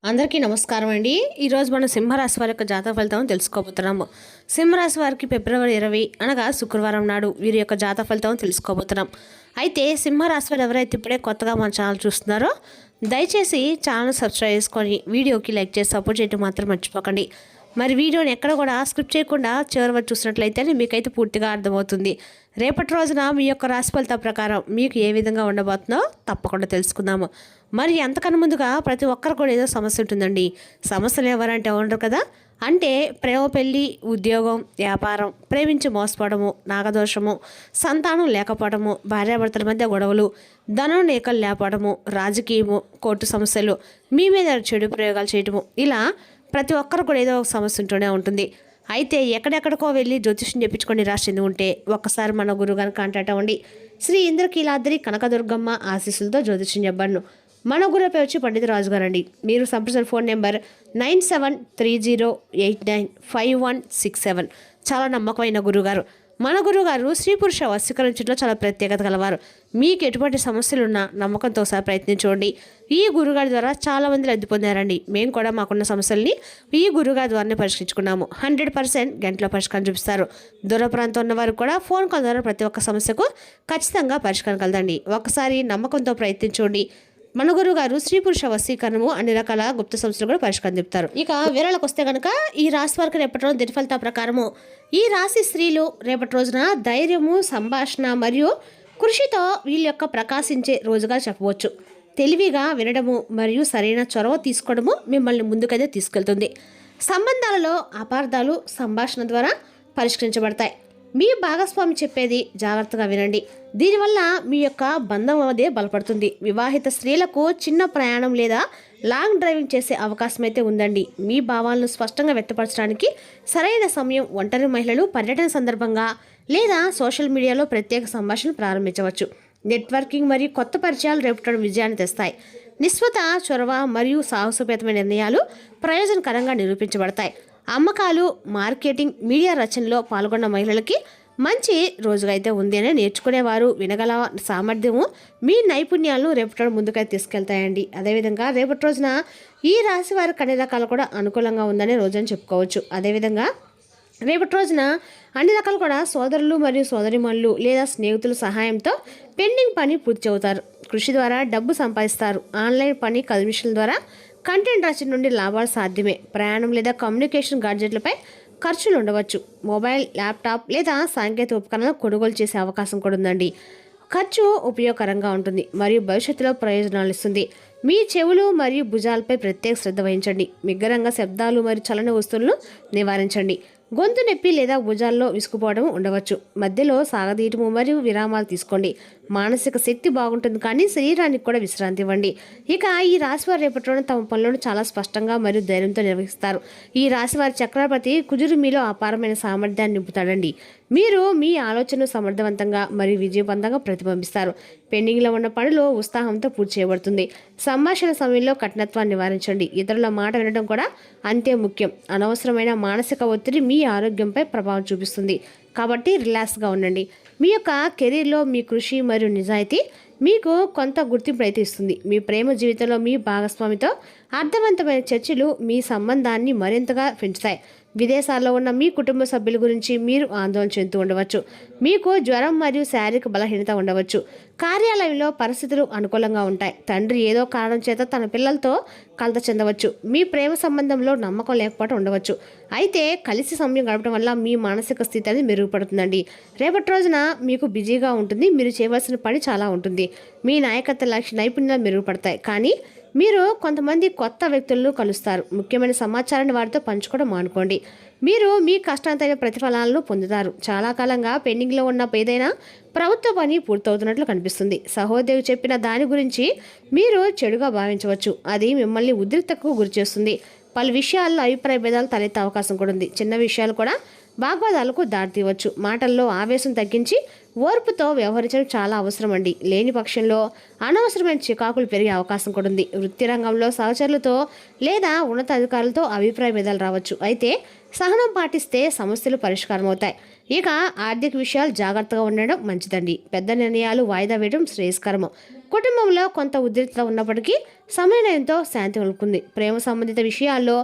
అందరికీ నమస్కారం అండి. ఈరోజు మనం సింహరాశి వారి యొక్క జాతక ఫలితం తెలుసుకోబోతున్నాము. సింహరాశి వారికి ఫిబ్రవరి 20 అనగా శుక్రవారం నాడు వీరి యొక్క జాతక ఫలితం తెలుసుకోబోతున్నాం. అయితే సింహరాశి వారు ఎవరైతే ఇప్పుడే కొత్తగా మన ఛానల్ చూస్తున్నారో దయచేసి ఛానల్ సబ్స్క్రైబ్ చేసుకొని వీడియోకి లైక్ చేసి సపోర్ట్ చేయడం మాత్రం మర్చిపోకండి. మరి వీడియోని ఎక్కడ కూడా స్క్రిప్ట్ చేయకుండా చివరి వరకు చూసినట్లయితే మీకైతే పూర్తిగా అర్థమవుతుంది. రేపటి రోజున మీ యొక్క రాశి ఫలితాల ప్రకారం మీకు ఏ విధంగా ఉండబోతుందో తప్పకుండా తెలుసుకుందాము. మరి అంతకన్నా ముందుగా ప్రతి ఒక్కరు కూడా ఏదో సమస్య ఉంటుందండి. సమస్యలు ఎవరంటే ఉండరు కదా. అంటే ప్రేమ, పెళ్ళి, ఉద్యోగం, వ్యాపారం, ప్రేమించి మోసపోవడము, నాగదోషము, సంతానం లేకపోవడము, భార్యాభర్తల మధ్య గొడవలు, ధనం లేకలు లేకపోవడము, రాజకీయము, కోర్టు సమస్యలు, మీ మీద చెడు ప్రయోగాలు చేయటము, ఇలా ప్రతి ఒక్కరు కూడా ఏదో ఒక సమస్య ఉంటూనే ఉంటుంది. అయితే ఎక్కడెక్కడికో వెళ్ళి జ్యోతిష్యం చెప్పించుకొని రాసింది ఉంటే ఒక్కసారి మన గురువుగారిని కాంటాక్ట్ అవ్వండి. శ్రీ ఇంద్రకీలాద్రి కనకదుర్గమ్మ ఆశీస్సులతో జ్యోతిష్యం చెప్పాను. మన గురువు పేరు వచ్చి పండిత రాజు గారండి. మీరు సంప్రదించిన ఫోన్ నెంబర్ 9730895167. చాలా నమ్మకమైన గురువుగారు. మన గురువుగారు స్త్రీ పురుష వశీకరించడంలో చాలా ప్రత్యేకత గలవారు. మీకు ఎటువంటి సమస్యలున్నా నమ్మకంతో సహా ప్రయత్నించండి. ఈ గురుగారి ద్వారా చాలామంది లబ్ధి పొందారండి. మేము కూడా మాకున్న సమస్యల్ని ఈ గురుగారి ద్వారానే పరిష్కరించుకున్నాము. 100% గంటలో పరిష్కారం చూపిస్తారు. దూర ప్రాంతం ఉన్నవారు కూడా ఫోన్ కాల్ ద్వారా ప్రతి ఒక్క సమస్యకు ఖచ్చితంగా పరిష్కారం కలదండి. ఒకసారి నమ్మకంతో ప్రయత్నించండి. మన గురువు గారు స్త్రీ పురుష వశీకరణము అన్ని రకాల గుప్త సమస్యలు కూడా పరిష్కారం చెప్తారు. ఇక వివరాలకు వస్తే కనుక ఈ రాశి వారికి రేపటి రోజు దిన ఫలితాల ప్రకారము ఈ రాశి స్త్రీలు రేపటి రోజున ధైర్యము, సంభాషణ మరియు కృషితో వీళ్ళ యొక్క ప్రకాశించే రోజుగా చెప్పవచ్చు. తెలివిగా వినడము మరియు సరైన చొరవ తీసుకోవడము మిమ్మల్ని ముందుకైతే తీసుకెళ్తుంది. సంబంధాలలో అపార్థాలు సంభాషణ ద్వారా పరిష్కరించబడతాయి. మీ భాగస్వామి చెప్పేది జాగ్రత్తగా వినండి. దీనివల్ల మీ యొక్క బంధం అదే బలపడుతుంది. వివాహిత స్త్రీలకు చిన్న ప్రయాణం లేదా లాంగ్ డ్రైవింగ్ చేసే అవకాశం అయితే ఉందండి. మీ భావాలను స్పష్టంగా వ్యక్తపరచడానికి సరైన సమయం. ఒంటరి మహిళలు పర్యటన సందర్భంగా లేదా సోషల్ మీడియాలో ప్రత్యేక సంభాషణ ప్రారంభించవచ్చు. నెట్వర్కింగ్ మరియు కొత్త పరిచయాలు రేపటి విజయాన్ని తెస్తాయి. నిస్వత చొరవ మరియు సాహసోపేతమైన నిర్ణయాలు ప్రయోజనకరంగా నిరూపించబడతాయి. అమ్మకాలు, మార్కెటింగ్, మీడియా రచనలో పాల్గొన్న మహిళలకి మంచి రోజుగా అయితే ఉంది అని నేర్చుకునేవారు వినగల సామర్థ్యము మీ నైపుణ్యాలను రేపటి ముందుకైతే తీసుకెళ్తాయండి. అదేవిధంగా రేపటి రోజున ఈ రాశి వారికి అన్ని రకాలు కూడా అనుకూలంగా ఉందనే రోజని చెప్పుకోవచ్చు. అదేవిధంగా రేపటి రోజున అన్ని రకాలు కూడా సోదరులు మరియు సోదరిమణులు లేదా స్నేహితుల సహాయంతో పెండింగ్ పని పూర్తి అవుతారు. కృషి ద్వారా డబ్బు సంపాదిస్తారు. ఆన్లైన్ పని కమిషన్ల ద్వారా కంటెంట్ రచన నుండి లాభాలు సాధ్యమే. ప్రయాణం లేదా కమ్యూనికేషన్ గాడ్జెట్లపై ఖర్చులు ఉండవచ్చు. మొబైల్, ల్యాప్టాప్ లేదా సాంకేతిక ఉపకరణాలు కొనుగోలు చేసే అవకాశం కూడా ఉందండి. ఖర్చు ఉపయోగకరంగా ఉంటుంది మరియు భవిష్యత్తులో ప్రయోజనాలు ఇస్తుంది. మీ చెవులు మరియు భుజాలపై ప్రత్యేక శ్రద్ధ వహించండి. మిగ్గరంగా శబ్దాలు మరియు చలన వస్తువులను నివారించండి. గొంతు నొప్పి లేదా భుజాల్లో విసుకుపోవడం ఉండవచ్చు. మధ్యలో సాగదీయటము మరియు విరామాలు తీసుకోండి. మానసిక శక్తి బాగుంటుంది కానీ శరీరానికి కూడా విశ్రాంతి ఇవ్వండి. ఇక ఈ రాశివారి రేపటిలోనే తమ పనులను చాలా స్పష్టంగా మరియు ధైర్యంతో నిర్వహిస్తారు. ఈ రాశివారి చక్రవర్తి కుజుడు మీలో అపారమైన సామర్థ్యాన్ని నింపుతాడండి. మీరు మీ ఆలోచనను సమర్థవంతంగా మరియు విజయవంతంగా ప్రతిబింబిస్తారు. పెండింగ్లో ఉన్న పనులు ఉత్సాహంతో పూర్తి చేయబడుతుంది. సంభాషణ సమయంలో కఠినత్వాన్ని నివారించండి. ఇతరుల మాట వినడం కూడా అంతే ముఖ్యం. అనవసరమైన మానసిక ఒత్తిడి మీ ఆరోగ్యంపై ప్రభావం చూపిస్తుంది. కాబట్టి రిలాక్స్గా ఉండండి. మీ యొక్క కెరీర్లో మీ కృషి మరియు నిజాయితీ మీకు కొంత గుర్తింపు అయితే ఇస్తుంది. మీ ప్రేమ జీవితంలో మీ భాగస్వామితో అర్థవంతమైన చర్చలు మీ సంబంధాన్ని మరింతగా పెంచుతాయి. విదేశాల్లో ఉన్న మీ కుటుంబ సభ్యుల గురించి మీరు ఆందోళన చెందుతూ ఉండవచ్చు. మీకు జ్వరం మరియు శారీరక బలహీనత ఉండవచ్చు. కార్యాలయంలో పరిస్థితులు అనుకూలంగా ఉంటాయి. తండ్రి ఏదో కారణం చేత తన పిల్లలతో కలత చెందవచ్చు. మీ ప్రేమ సంబంధంలో నమ్మకం లేకపోవడం ఉండవచ్చు. అయితే కలిసి సమయం గడపడం వల్ల మీ మానసిక స్థితి అనేది మెరుగుపడుతుందండి. రేపటి రోజున మీకు బిజీగా ఉంటుంది. మీరు చేయవలసిన పని చాలా ఉంటుంది. మీ నాయకత్వ నైపుణ్యాలు మెరుగుపడతాయి. కానీ మీరు కొంతమంది కొత్త వ్యక్తులను కలుస్తారు. ముఖ్యమైన సమాచారాన్ని వారితో పంచుకోవడం మానుకోండి. మీరు మీ కష్టాంతైన ప్రతిఫలాలను పొందుతారు. చాలా కాలంగా పెండింగ్లో ఉన్న ఏదైనా ప్రభుత్వ పని పూర్తవుతున్నట్లు కనిపిస్తుంది. సహోదరు చెప్పిన దాని గురించి మీరు చెడుగా భావించవచ్చు. అది మిమ్మల్ని ఉద్రిక్తకు గురిచేస్తుంది. పలు విషయాల్లో అభిప్రాయ భేదాలు తలెత్తే అవకాశం కూడా ఉంది. చిన్న విషయాలు కూడా వాగ్వాదాలకు దారితీయవచ్చు. మాటల్లో ఆవేశం తగ్గించి ఓర్పుతో వ్యవహరించడం చాలా అవసరం అండి. లేని పక్షంలో అనవసరమైన చికాకులు పెరిగే అవకాశం కూడా ఉంది. వృత్తి రంగంలో సహచరులతో లేదా ఉన్నతాధికారులతో అభిప్రాయ భేదాలు రావచ్చు. అయితే సహనం పాటిస్తే సమస్యలు పరిష్కారం అవుతాయి. ఇక ఆర్థిక విషయాలు జాగ్రత్తగా ఉండడం మంచిదండి. పెద్ద నిర్ణయాలు వాయిదా వేయడం శ్రేయస్కరము. కుటుంబంలో కొంత ఉద్రిక్తత ఉన్నప్పటికీ సమన్వయంతో శాంతి నెలకొంది. ప్రేమ సంబంధిత విషయాల్లో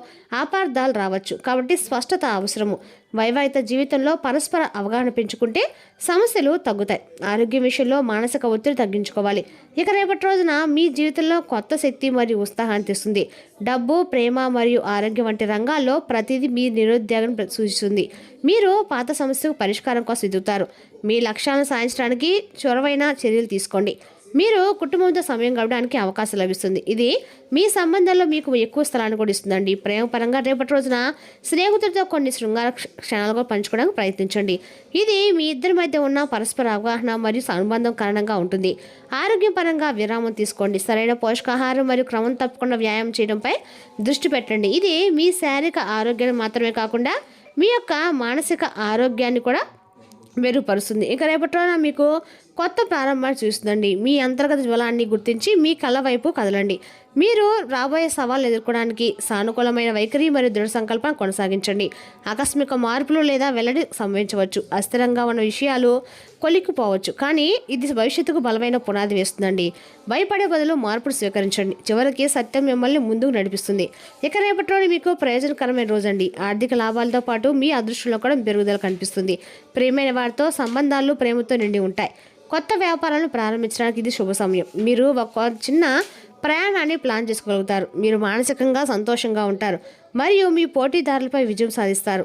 అపార్థాలు రావచ్చు, కాబట్టి స్పష్టత అవసరము. వైవాహిక జీవితంలో పరస్పర అవగాహన పెంచుకుంటే సమస్యలు తగ్గుతాయి. ఆరోగ్యం విషయంలో మానసిక ఒత్తిడి తగ్గించుకోవాలి. ఇక రేపటి రోజున మీ జీవితంలో కొత్త శక్తి మరియు ఉత్సాహాన్ని తెస్తుంది. డబ్బు, ప్రేమ మరియు ఆరోగ్యం వంటి రంగాల్లో ప్రతిదీ మీ నిరుద్యోగం సూచిస్తుంది. మీరు పాత సమస్యకు పరిష్కారం కోసం ఎదుగుతారు. మీ లక్ష్యాలను సాధించడానికి చొరవైన చర్యలు తీసుకోండి. మీరు కుటుంబంతో సమయం గడపడానికి అవకాశం లభిస్తుంది. ఇది మీ సంబంధాల్లో మీకు ఎక్కువ స్థలాన్ని కూడా ఇస్తుందండి. ప్రేమపరంగా రేపటి రోజున స్నేహితులతో కొన్ని శృంగార క్షణాలుగా పంచుకోవడానికి ప్రయత్నించండి. ఇది మీ ఇద్దరి మధ్య ఉన్న పరస్పర అవగాహన మరియు అనుబంధం కారణంగా ఉంటుంది. ఆరోగ్యం పరంగా విరామం తీసుకోండి. సరైన పోషకాహారం మరియు క్రమం తప్పకుండా వ్యాయామం చేయడంపై దృష్టి పెట్టండి. ఇది మీ శారీరక ఆరోగ్యాన్ని మాత్రమే కాకుండా మీ యొక్క మానసిక ఆరోగ్యాన్ని కూడా మెరుగుపరుస్తుంది. ఇక రేపటి రోజున మీకు కొత్త ప్రారంభాన్ని చూస్తుందండి. మీ అంతర్గత జ్వలాన్ని గుర్తించి మీ కళ్ళ వైపు కదలండి. మీరు రాబోయే సవాళ్ళు ఎదుర్కోవడానికి సానుకూలమైన వైఖరి మరియు దృఢ సంకల్పాన్ని కొనసాగించండి. ఆకస్మిక మార్పులు లేదా వెల్లడి సంభవించవచ్చు. అస్థిరంగా ఉన్న విషయాలు కొలిక్కిపోవచ్చు, కానీ ఇది భవిష్యత్తుకు బలమైన పునాది వేస్తుందండి. భయపడే బదులు మార్పును స్వీకరించండి. చివరికి సత్యం మిమ్మల్ని ముందుకు నడిపిస్తుంది. ఇక రేపటి రోజు మీకు ప్రయోజనకరమైన రోజండి. ఆర్థిక లాభాలతో పాటు మీ అదృష్టంలో కూడా పెరుగుదల కనిపిస్తుంది. ప్రియమైన వారితో సంబంధాలు ప్రేమతో నిండి ఉంటాయి. కొత్త వ్యాపారాలను ప్రారంభించడానికి ఇది శుభ సమయం. మీరు ఒక చిన్న ప్రయాణాన్ని ప్లాన్ చేసుకోగలుగుతారు. మీరు మానసికంగా సంతోషంగా ఉంటారు మరియు మీ పోటీదారులపై విజయం సాధిస్తారు.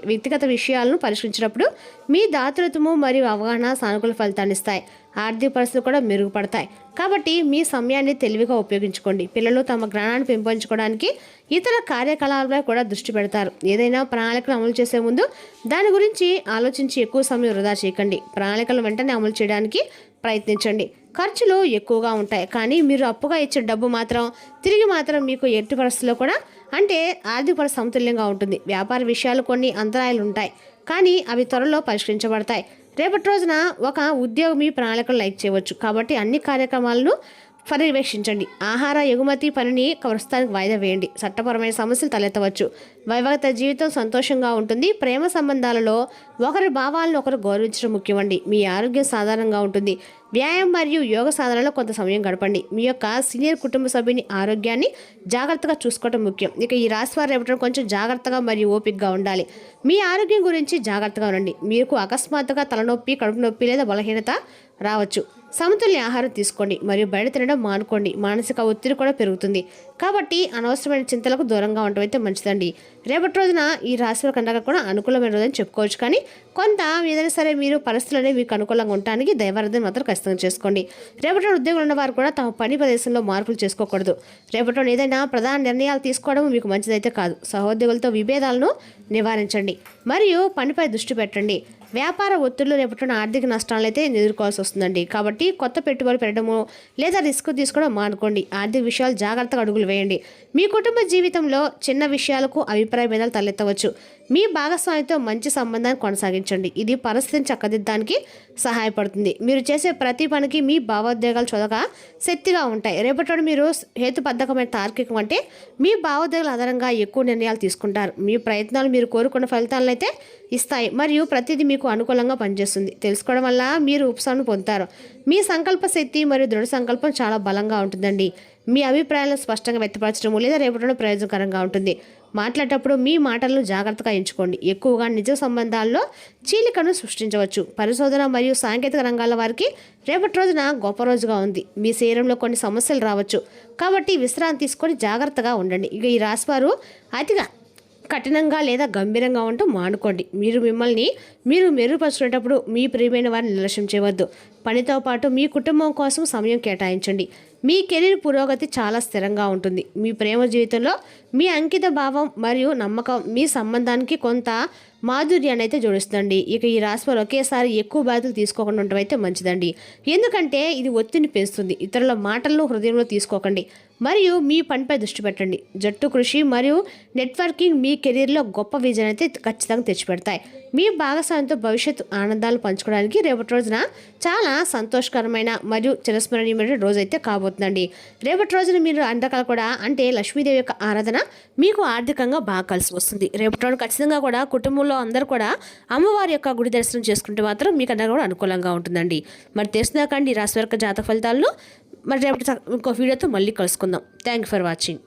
వ్యక్తిగత విషయాలను పరిష్కరించినప్పుడు మీ దాతృత్వము మరియు అవగాహన సానుకూల ఫలితాన్ని ఇస్తాయి. ఆర్థిక పరిస్థితులు కూడా మెరుగుపడతాయి. కాబట్టి మీ సమయాన్ని తెలివిగా ఉపయోగించుకోండి. పిల్లలు తమ జ్ఞానాన్ని పెంపొంచుకోవడానికి ఇతర కార్యకలాపాలపై కూడా దృష్టి పెడతారు. ఏదైనా ప్రణాళికను అమలు చేసే ముందు దాని గురించి ఆలోచించి ఎక్కువ సమయం వృధా చేయకండి. ప్రణాళికలు వెంటనే అమలు చేయడానికి ప్రయత్నించండి. ఖర్చులు ఎక్కువగా ఉంటాయి, కానీ మీరు అప్పుగా ఇచ్చే డబ్బు మాత్రం తిరిగి మీకు ఎట్టి పరిస్థితుల్లో కూడా అంటే ఆర్థిక పరిస్థితి సమతుల్యంగా ఉంటుంది. వ్యాపార విషయాలు కొన్ని అంతరాయాలు ఉంటాయి, కానీ అవి త్వరలో పరిష్కరించబడతాయి. రేపటి రోజున ఒక ఉద్యోగం మీ ప్రణాళికలు లైక్ చేయవచ్చు, కాబట్టి అన్ని కార్యక్రమాలను పర్యవేక్షించండి. ఆహార ఎగుమతి పనిని ప్రస్తుతానికి వాయిదా వేయండి. చట్టపరమైన సమస్యలు తలెత్తవచ్చు. వైవాహిక జీవితం సంతోషంగా ఉంటుంది. ప్రేమ సంబంధాలలో ఒకరి భావాలను ఒకరు గౌరవించడం ముఖ్యమండి. మీ ఆరోగ్యం సాధారణంగా ఉంటుంది. వ్యాయామం మరియు యోగ సాధనలో కొంత సమయం గడపండి. మీ యొక్క సీనియర్ కుటుంబ సభ్యుని ఆరోగ్యాన్ని జాగ్రత్తగా చూసుకోవడం ముఖ్యం. ఇక ఈ రాశి వారు రేపటి కొంచెం జాగ్రత్తగా మరియు ఓపికగా ఉండాలి. మీ ఆరోగ్యం గురించి జాగ్రత్తగా ఉండండి. మీకు అకస్మాత్తుగా తలనొప్పి, కడుపు నొప్పి లేదా బలహీనత రావచ్చు. సమతుల్య ఆహారం తీసుకోండి మరియు బయట తినడం మానుకోండి. మానసిక ఒత్తిడి కూడా పెరుగుతుంది, కాబట్టి అనవసరమైన చింతలకు దూరంగా ఉండటం అయితే మంచిదండి. రేపటి రోజున ఈ రాశి కండగా కూడా అనుకూలమైన రోజని చెప్పుకోవచ్చు, కానీ కొంత ఏదైనా సరే మీరు పరిస్థితులు మీకు అనుకూలంగా ఉండడానికి దైవారాధన మాత్రం ఖచ్చితంగా చేసుకోండి. రేపటి ఉద్యోగులు ఉన్నవారు కూడా తమ పని ప్రదేశంలో మార్పులు చేసుకోకూడదు. రేపటి ఏదైనా ప్రధాన నిర్ణయాలు తీసుకోవడం మీకు మంచిదైతే కాదు. సహోద్యోగులతో విభేదాలను నివారించండి మరియు పనిపై దృష్టి పెట్టండి. వ్యాపార ఒత్తిళ్లు రేపటిన ఆర్థిక నష్టాలను అయితే ఎదుర్కోవాల్సి వస్తుందండి. కాబట్టి కొత్త పెట్టుబడి పెట్టడము లేదా రిస్క్ తీసుకోవడం మానుకోండి. ఆర్థిక విషయాలు జాగ్రత్తగా అడుగులు వేయండి. మీ కుటుంబ జీవితంలో చిన్న విషయాలకు అభిప్రాయ భేదాలు తలెత్తవచ్చు. మీ భాగస్వామితో మంచి సంబంధాన్ని కొనసాగించండి. ఇది పరిస్థితిని చక్కదిద్దడానికి సహాయపడుతుంది. మీరు చేసే ప్రతి పనికి మీ భావోద్వేగాలు చొదగా శక్తిగా ఉంటాయి. రేపటి మీరు హేతుబద్ధకమైన తార్కికం అంటే మీ భావోద్వేగాల ఆధారంగా ఎక్కువ నిర్ణయాలు తీసుకుంటారు. మీ ప్రయత్నాలు మీరు కోరుకున్న ఫలితాలను అయితే ఇస్తాయి మరియు ప్రతిదీ మీకు అనుకూలంగా పనిచేస్తుంది. తెలుసుకోవడం వల్ల మీరు ఉపశమనం పొందుతారు. మీ సంకల్ప శక్తి మరియు దృఢ సంకల్పం చాలా బలంగా ఉంటుందండి. మీ అభిప్రాయాలను స్పష్టంగా వ్యక్తపరచడం లేదా రేపటి ప్రయోజనకరంగా ఉంటుంది. మాట్లాడేటప్పుడు మీ మాటలను జాగ్రత్తగా ఎంచుకోండి. ఎక్కువగా నిజ సంబంధాల్లో చీలికను సృష్టించవచ్చు. పరిశోధన మరియు సాంకేతిక రంగాల వారికి రేపటి రోజున గొప్ప రోజుగా ఉంది. మీ శరీరంలో కొన్ని సమస్యలు రావచ్చు, కాబట్టి విశ్రాంతి తీసుకొని జాగ్రత్తగా ఉండండి. ఇక ఈ రాశివారు అతిగా కఠినంగా లేదా గంభీరంగా ఉంటూ మానుకోండి. మీరు మెరుగుపరుచుకునేటప్పుడు మీ ప్రియమైన వారిని నిర్లక్ష్యం చేయవద్దు. పనితో పాటు మీ కుటుంబం కోసం సమయం కేటాయించండి. మీ కెరీర్ పురోగతి చాలా స్థిరంగా ఉంటుంది. మీ ప్రేమ జీవితంలో మీ అంకిత భావం మరియు నమ్మకం మీ సంబంధానికి కొంత మాధుర్యాన్ని అయితే జోడిస్తుందండి. ఇక ఈ రాశివారు ఒకేసారి ఎక్కువ బాధ్యతలు తీసుకోకుండా ఉండడం అయితే మంచిదండి, ఎందుకంటే ఇది ఒత్తిడిని పెంచుతుంది. ఇతరుల మాటలను హృదయంలో తీసుకోకండి మరియు మీ పనిపై దృష్టి పెట్టండి. జట్టు కృషి మరియు నెట్వర్కింగ్ మీ కెరీర్లో గొప్ప విజయం అయితే ఖచ్చితంగా తెచ్చిపెడతాయి. మీ భాగస్వామితో భవిష్యత్తు ఆనందాలు పంచుకోవడానికి రేపటి రోజున చాలా సంతోషకరమైన మరియు చిరస్మరణీయమైన రోజు అయితే కాబోతుందండి. రేపటి రోజున మీరు అందకాలు కూడా అంటే లక్ష్మీదేవి యొక్క ఆరాధన మీకు ఆర్థికంగా బాగా కలిసి వస్తుంది. రేపటి రోజు ఖచ్చితంగా కూడా కుటుంబంలో అందరూ కూడా అమ్మవారి యొక్క గుడి దర్శనం చేసుకుంటే మాత్రం మీకు అందరూ కూడా అనుకూలంగా ఉంటుందండి. మరి తెలుసుదాకండి రాశి వర్గ జాతక ఫలితాలను మరి రేపటి ఇంకో వీడియోతో మళ్ళీ కలుసుకుందాం. Thank you for watching.